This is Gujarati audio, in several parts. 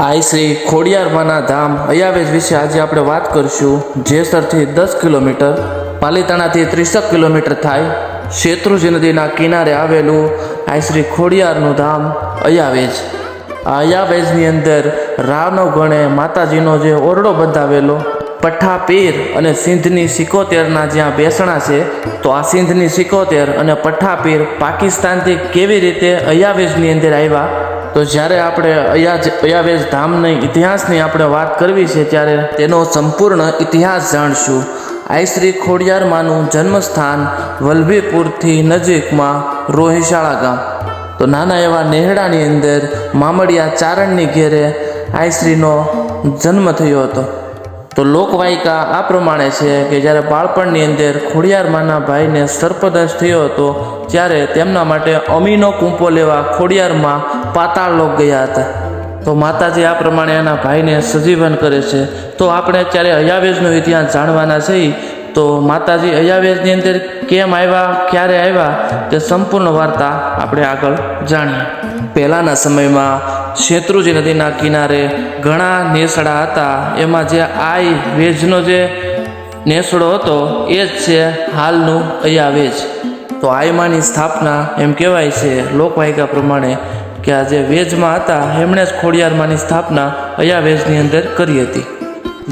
આઈ શ્રી ખોડિયારમાંના ધામ અયાવેજ વિશે આજે આપણે વાત કરીશું। જેસરથી 10 કિલોમીટર, પાલીતાણાથી 30 કિલોમીટર થાય, શેત્રુંજી નદીના કિનારે આવેલું આઈ શ્રી ખોડિયારનું ધામ અયાવેજ। આ અયાવેજની અંદર રાવનો ગણે માતાજીનો જે ઓરડો બંધાવેલો, પઠ્ઠા પીર અને સિંધની 71ના જ્યાં બેસણા છે, તો આ સિંધની 71 અને પઠ્ઠા પીર પાકિસ્તાનથી કેવી રીતે અયાવેજની અંદર આવ્યા, તો જ્યારે આપણે અયાવેજ ધામની ઇતિહાસની આપણે વાત કરવી છે ત્યારે તેનો સંપૂર્ણ ઇતિહાસ જાણશું। આઈ શ્રી ખોડિયારમાંનું જન્મસ્થાન વલભીપુરથી નજીકમાં રોહિશાળા ગામ, તો નાના એવા નેહડાની અંદર મામડિયા ચારણની ઘેરે આઈ શ્રીનો જન્મ થયો હતો। તો લોકવાયકા આ પ્રમાણે છે કે જ્યારે બાળપણની અંદર ખોડિયારમાંના ભાઈને સર્પદંશ થયો હતો ત્યારે તેમના માટે અમીનો કૂંપો લેવા ખોડિયારમાં પાતાળ લોક ગયા હતા। તો માતાજી આ પ્રમાણે એના ભાઈને સજીવન કરે છે। તો આપણે અત્યારે અયાવેજનો ઇતિહાસ જાણવાના છીએ। તો માતાજી અયાવેજની અંદર કેમ આવ્યા, ક્યારે આવ્યા, તે સંપૂર્ણ વાર્તા આપણે આગળ જાણીએ। પહેલાંના સમયમાં શેત્રુંજી નદીના કિનારે ઘણા નેસડા હતા। એમાં જે આઈ વેજનો જે નેસડો હતો એ જ છે હાલનું અયાવેજ। તો આઈમાની સ્થાપના એમ કહેવાય છે લોકવાયકા પ્રમાણે કે આ જે વેજમાં હતા એમણે જ ખોડિયારમાંની સ્થાપના અયાવેજની અંદર કરી હતી।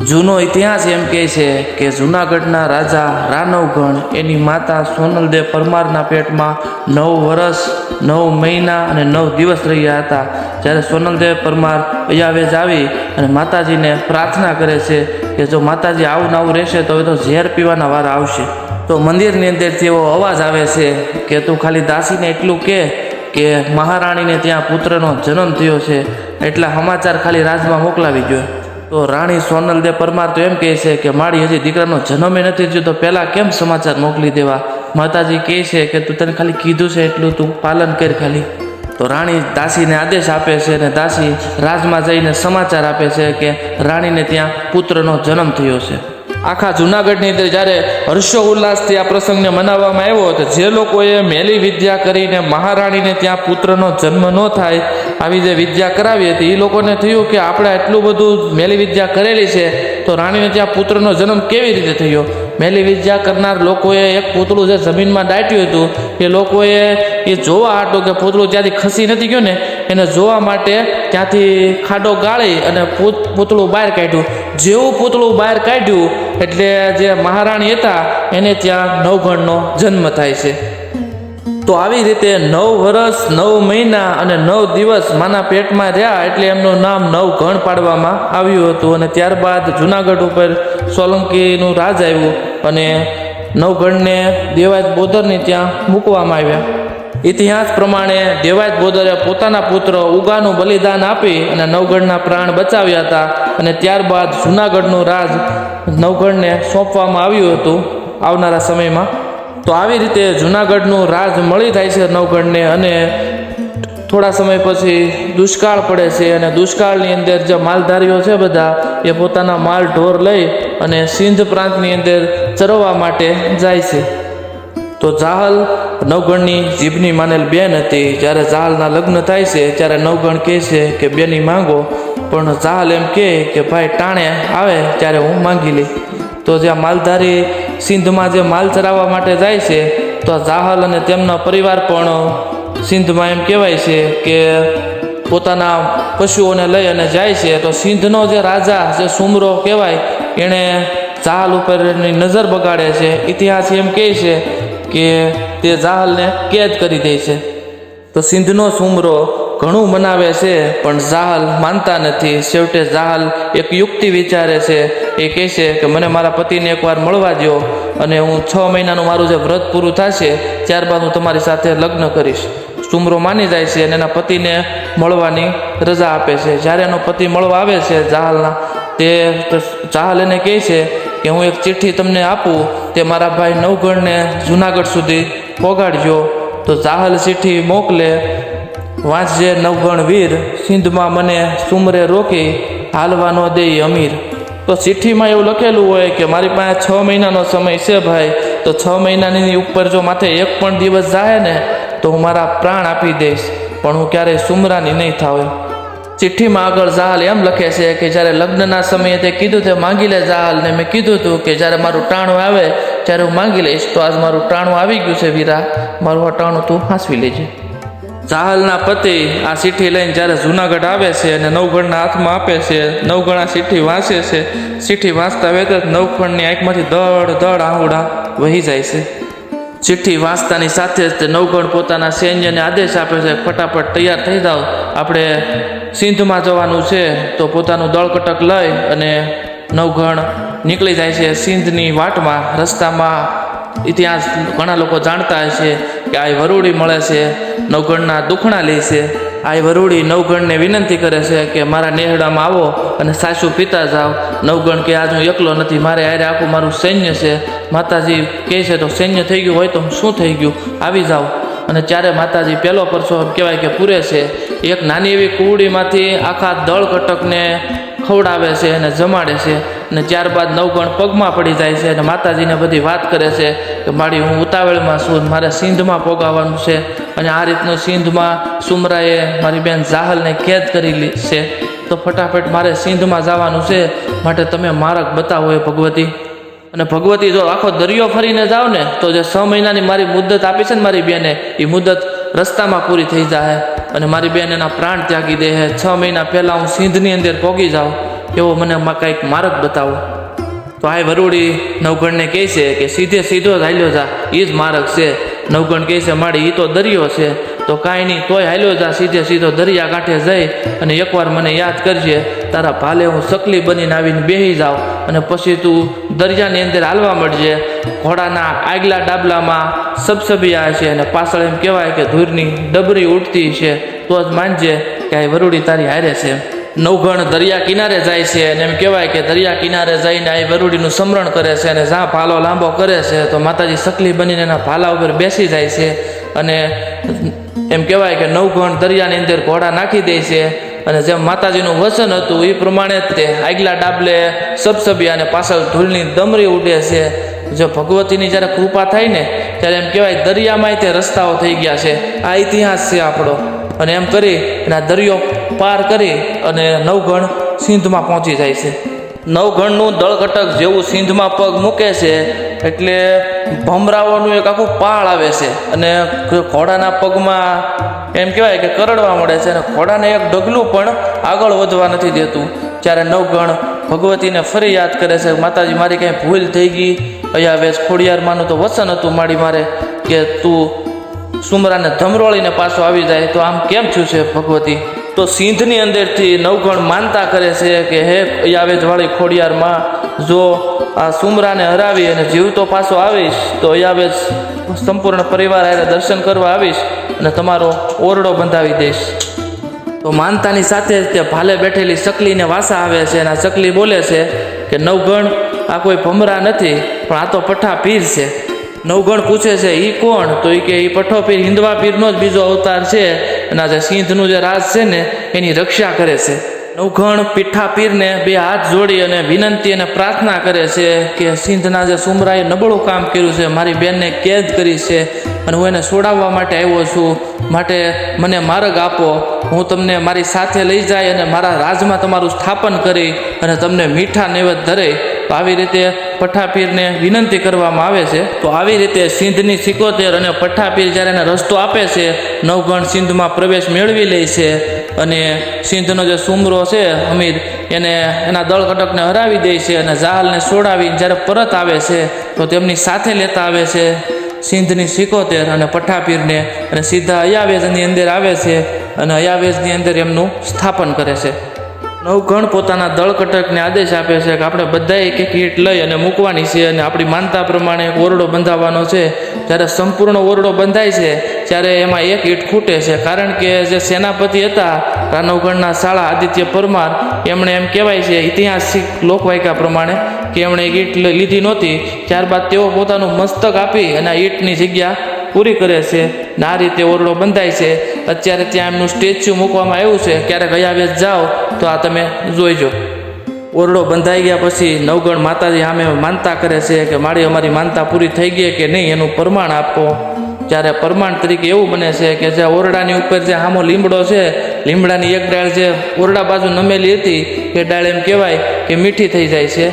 જૂનો ઇતિહાસ એમ કહે છે કે જૂનાગઢના રાજા રાનવગણ એની માતા સોનલદેવ પરમારના પેટમાં 9 વર્ષ 9 મહિના અને 9 દિવસ રહ્યા હતા। જ્યારે સોનલદેવ પરમાર અયાવેજ આવી અને માતાજીને પ્રાર્થના કરે છે કે જો માતાજી આવું આવું રહેશે તો એ તો ઝેર પીવાના વાર આવશે। તો મંદિરની અંદરથી એવો અવાજ આવે છે કે તું ખાલી દાસીને એટલું કે મહારાણીને ત્યાં પુત્રનો જન્મ થયો છે, એટલા સમાચાર ખાલી રાજમાં મોકલાવી ગયો। તો રાણી સોનલદેવ પરમાર તો એમ કહે છે કે મારી હજી દીકરાનો જન્મ નથી થયો તો પહેલાં કેમ સમાચાર મોકલી દેવા। માતાજી કહે છે કે તું તને ખાલી કીધું છે એટલું તું પાલન કર ખાલી। તો રાણી દાસીને આદેશ આપે છે અને દાસી રાજમાં જઈને સમાચાર આપે છે કે રાણીને ત્યાં પુત્રનો જન્મ થયો છે। આખા જૂનાગઢની અંદર જ્યારે હર્ષો ઉલ્લાસથી આ પ્રસંગને મનાવવામાં આવ્યો તો જે લોકોએ મેલી વિદ્યા કરીને મહારાણીને ત્યાં પુત્રનો જન્મ ન થાય આવી જે વિદ્યા કરાવી હતી એ લોકોને થયું કે આપણે એટલું બધું મેલી વિદ્યા કરેલી છે તો રાણીને ત્યાં પુત્રનો જન્મ કેવી રીતે થયો। મેલી વિદ્યા કરનાર લોકોએ એક પૂતળું જે જમીનમાં દાટ્યું હતું એ લોકોએ એ જોવા હાટું કે પૂતળું ત્યાંથી ખસી નથી ગયું ને એને જોવા માટે ત્યાંથી ખાડો ગાળી અને પૂતળું બહાર કાઢ્યું। જેવું પૂતળું બહાર કાઢ્યું એટલે જે મહારાણી હતા એને ત્યાં નવગણનો જન્મ થાય છે। તો આવી રીતે 9 વર્ષ 9 મહિના અને 9 દિવસ માના પેટમાં રહ્યા એટલે એમનું નામ નવગણ પાડવામાં આવ્યું હતું। અને ત્યારબાદ જૂનાગઢ ઉપર સોલંકીનું રાજ આવ્યું અને નવગણને દેવાયત બોદરની ત્યાં મૂકવામાં આવ્યા। ઇતિહાસ પ્રમાણે દેવાયત બોદરે પોતાના પુત્ર ઉગાનું બલિદાન આપી અને નવગણના પ્રાણ બચાવ્યા હતા અને ત્યારબાદ જૂનાગઢનું રાજ નવગણને સોંપવામાં આવ્યું હતું આવનારા સમયમાં। તો આવી રીતે જૂનાગઢનું રાજ મળી થાય છે નવગણને અને થોડા સમય પછી દુષ્કાળ પડે છે અને દુષ્કાળની અંદર જે માલધારીઓ છે બધા એ પોતાના માલ ઢોર લઈ અને સિંધ પ્રાંતની અંદર ચરવવા માટે જાય છે। તો જાહલ નવગણની જીભની માનેલ બેન હતી। જ્યારે જાહલના લગ્ન થાય છે ત્યારે નવગણ કહે છે કે બેની માંગો, પણ જાહલ એમ કહે કે ભાઈ ટાણે આવે ત્યારે હું માંગી લઈ। તો જ્યાં માલધારી સિંધમાં જે માલ ચરાવવા માટે જાય છે તો જાહલ અને તેમનો પરિવાર પણ સિંધમાં એમ કહેવાય છે કે પોતાના પશુઓને લઈ અને જાય છે। તો સિંધનો જે રાજા જે સુમરો કહેવાય એણે જાહલ ઉપરની નજર બગાડે છે। ઇતિહાસ એમ કહે છે કે તે જાહલને કેદ કરી દે છે। તો સિંધનો સુમરો ઘણું મનાવે છે પણ જાહલ માનતા નથી। છેવટે જાહલ એક યુક્તિ વિચારે છે। એ કહે છે કે મને મારા પતિને એકવાર મળવા દો અને હું 6 મહિનાનું મારું જે વ્રત પૂરું થશે ત્યારબાદ હું તમારી સાથે લગ્ન કરીશ। સુમરો માની જાય છે અને એના પતિને મળવાની રજા આપે છે। જ્યારે એનો પતિ મળવા આવે છે જાહલના તે જાહલ એને કહે છે કે હું એક ચિઠ્ઠી તમને આપું, તે મારા ભાઈ નવગણને જૂનાગઢ સુધી પહોંચાડજો। તો જાહલ ચિઠ્ઠી મોકલે, વાંચજે નવગણ વીર, સિંધમાં મને સુમરે રોકી હાલવા ન દે અમીર। તો ચિઠ્ઠીમાં એવું લખેલું હોય કે મારી પાસે 6 મહિનાનો સમય છે ભાઈ, તો 6 મહિનાની ઉપર જો માથે એક પણ દિવસ જાય ને તો હું મારા પ્રાણ આપી દઈશ, પણ હું ક્યારેય સુમરાની નહીં થાવ। ચિઠ્ઠીમાં આગળ જાહલ એમ લખે છે કે જ્યારે લગ્નના સમયે તે કીધું તે માંગી લે જાહલ, ને મેં કીધું હતું કે જ્યારે મારું ટાણું આવે ત્યારે હું માંગી લઈશ. તો આજ મારું ટાણું આવી ગયું છે વીરા, મારું આ ટાણું તું હાંસવી લેજે. જાહલના પતિ આ ચિઠ્ઠી લઈને જ્યારે જુનાગઢ આવે છે અને નવગણના હાથમાં આપે છે, નવગણ આ ચિઠ્ઠી વાંચે છે. ચિઠ્ઠી વાંચતા વેત જ નવગણની આંખમાંથી દળ દળ આંગુડા વહી જાય છે. ચિઠ્ઠી વાંચતાની સાથે જ તે નવગણ પોતાના સૈન્યને આદેશ આપે છે, ફટાફટ તૈયાર થઈ જાઓ, આપણે સિંધમાં જવાનું છે. તો પોતાનું દળકટક લઈ અને નવગણ નીકળી જાય છે સિંધની વાટમાં. રસ્તામાં ઇતિહાસ ઘણા લોકો જાણતા હશે કે આ વરુડી મળે છે, નવગણના દુખણા લે છે. આ વરુડી નવગણને વિનંતી કરે છે કે મારા નેહડામાં આવો અને સાસુ પિતા જાઓ. નવગણ કે આજ હું એકલો નથી, મારે હારે આખું મારું સૈન્ય છે. માતાજી કહે છે તો સૈન્ય થઈ ગયું હોય તો શું થઈ ગયું, આવી જાઓ. અને ત્યારે માતાજી પહેલો પરસો કહેવાય કે પૂરે છે. એક નાની એવી કુવડીમાંથી આખા દળ કટકને ખવડાવે છે અને જમાડે છે. અને ત્યારબાદ નવગણ પગમાં પડી જાય છે અને માતાજીને બધી વાત કરે છે કે મારી હું ઉતાવળમાં છું, મારે સિંધમાં પોગાવાનું છે. અને આ રીતનું સિંધમાં સુમરાએ મારી બેન જાહલને કેદ કરી છે. તો ફટાફટ મારે સિંધમાં જવાનું છે, માટે તમે માર્ગ બતાવો એ ભગવતી. અને ભગવતી જો આખો દરિયો ફરીને જાઓ ને તો જે 6 મહિનાની મારી મુદ્દત આપી છે ને મારી બેને, એ મુદ્દત રસ્તામાં પૂરી થઈ જાય અને મારી બેન એના પ્રાણ ત્યાગી દે. 6 મહિના પહેલાં હું સિંધની અંદર પોગી જાઉં એવો મને કંઈક માર્ગ બતાવો. તો આ વરુડી નવગણને કહે છે કે સીધે સીધો જ હાલ્યો જા, એ જ માર્ગ છે. નવગણ કહે છે માડી એ તો દરિયો છે, તો કાંઈ નહીં, તોય હાલ્યો જા સીધે સીધો દરિયા કાંઠે જઈ અને એકવાર મને યાદ કરજે. તારા ભાલે હું સકલી બનીને આવીને બેસી જાઉં અને પછી તું દરિયાની અંદર હાલવા મળજે. ઘોડાના આગલા ડાબલામાં સબસબિયા છે અને પાછળ એમ કહેવાય કે ધૂળની ડબરી ઉડતી છે. તો જ માનજે કે આ વરુડી તારી હારે છે. નવગણ દરિયા કિનારે જાય છે અને એમ કહેવાય કે દરિયા કિનારે જઈને આ વરુડીનું સમરણ કરે છે અને જ્યાં ભાલો લાંબો કરે છે તો માતાજી સકલી બનીને એના ભાલા ઉપર બેસી જાય છે. અને એમ કહેવાય કે નવગણ દરિયાની અંદર ઘોડા નાખી દે છે અને જેમ માતાજીનું વચન હતું એ પ્રમાણે જ તે આગલા ડાબલે સબસબિયા અને પાછળ ધૂળની દમરી ઉડે છે. જો ભગવતીની જ્યારે કૃપા થાય ને ત્યારે એમ કહેવાય દરિયામાંય તે રસ્તાઓ થઈ ગયા છે. આ ઇતિહાસ છે આપણો. અને એમ કરી અને આ દરિયો પાર કરી અને નવગણ સિંધમાં પહોંચી જાય છે. નવગણનું દળકટક જેવું સિંધમાં પગ મૂકે છે એટલે ભમરાઓનું એક આખું પાળ આવે છે અને ઘોડાના પગમાં એમ કહેવાય કે કરડવા મળે છે અને ઘોડાને એક ડગલું પણ આગળ વધવા નથી દેતું. ત્યારે નવગણ ભગવતીને ફરી યાદ કરે છે, માતાજી મારી કંઈ ભૂલ થઈ ગઈ, અહીંયા વેશ ખોડિયારમાંનું તો વચન હતું મારી મારે કે તું સુમરાને ધમરોળીને પાછો આવી જાય, તો આમ કેમ થયું છે ભગવતી? તો સિંધની અંદરથી નવગણ માનતા કરે છે કે હે અયાવેજવાળી ખોડિયારમાં, જો આ સુમરાને હરાવી અને જીવતો પાછો આવીશ તો અયાવેજ સંપૂર્ણ પરિવાર હારે દર્શન કરવા આવીશ અને તમારો ઓરડો બંધાવી દઈશ. તો માનતાની સાથે જ તે ભાલે બેઠેલી ચકલીને વાસા આવે છે અને આ ચકલી બોલે છે કે નવગણ આ કોઈ ભમરા નથી, પણ આ તો પઠ્ઠા પીર છે. નવગણ પૂછે છે એ કોણ? તો એ કે એ પઠ્ઠો પીર હિન્દવા પીરનો જ બીજો અવતાર છે અને આ જે સિંધનું જે રાજ છે ને એની રક્ષા કરે છે. નવગણ પીઠા પીરને 2 હાથ જોડી અને વિનંતી અને પ્રાર્થના કરે છે કે સિંધના જે સુમરાએ નબળું કામ કર્યું છે, મારી બેનને કેદ કરી છે અને હું એને છોડાવવા માટે આવ્યો છું, માટે મને માર્ગ આપો. હું તમને મારી સાથે લઈ જાય અને મારા રાજમાં તમારું સ્થાપન કરી અને તમને મીઠા નૈવેદ્ય ધરે. તો આવી રીતે પઠ્ઠાપીરને વિનંતી કરવામાં આવે છે. તો આવી રીતે સિંધની 71 અને પઠ્ઠાપીર જ્યારે એને રસ્તો આપે છે, નવગણ સિંધમાં પ્રવેશ મેળવી લે છે અને સિંધનો જે સુમરો છે હમીર એને એના દળકટકને હરાવી દે છે અને જાહલને છોડાવી જ્યારે પરત આવે છે તો તેમની સાથે લેતા આવે છે સિંધની 71 અને પઠ્ઠાપીરને અને સીધા અયાવેજની અંદર આવે છે અને અયાવેજની અંદર એમનું સ્થાપન કરે છે. નવગણ પોતાના દળકટકને આદેશ આપે છે કે આપણે બધાએ એક એક ઈંટ લઈ અને મૂકવાની છે અને આપણી માનતા પ્રમાણે એક ઓરડો બંધાવવાનો છે. જ્યારે સંપૂર્ણ ઓરડો બંધાય છે ત્યારે એમાં એક ઈંટ ખૂટે છે, કારણ કે જે સેનાપતિ હતા નવગણના શાળા આદિત્ય પરમાર, એમણે એમ કહેવાય છે ઐતિહાસિક લોકવાયકા પ્રમાણે કે એમણે એક ઈંટ લીધી નહોતી. ત્યારબાદ તેઓ પોતાનું મસ્તક આપી અને આ ઈંટની જગ્યા પૂરી કરે છે ને આ રીતે ઓરડો બંધાય છે. અત્યારે ત્યાં એમનું સ્ટેચ્યુ મૂકવામાં આવ્યું છે, ક્યારેક અયાવેજ જાઓ તો આ તમે જોઈજો. ઓરડો બંધાઈ ગયા પછી નવગણ માતાજી સામે માનતા કરે છે કે મારી અમારી માનતા પૂરી થઈ ગઈ કે નહીં એનું પ્રમાણ આપો. ત્યારે પ્રમાણ તરીકે એવું બને છે કે જે ઓરડાની ઉપર જે સામો લીમડો છે લીમડાની એક ડાળ જે ઓરડા બાજુ નમેલી હતી એ ડાળ એમ કહેવાય કે મીઠી થઈ જાય છે,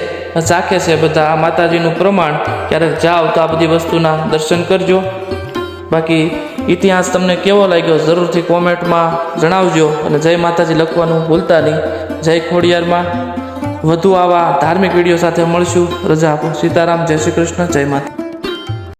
ચાખે છે બધા. આ માતાજીનું પ્રમાણ. ક્યારેક જાઓ તો આ બધી વસ્તુના દર્શન કરજો. બાકી ઇતિહાસ તમને કેવો લાગ્યો જરૂરથી કોમેન્ટમાં જણાવજો અને જય માતાજી લખવાનું ભૂલતા નહીં. જય ખોડિયારમાં. વધુ આવા ધાર્મિક વિડીયો સાથે મળશું. રજા આપો. સીતારામ. જય શ્રી કૃષ્ણ. જય માતા.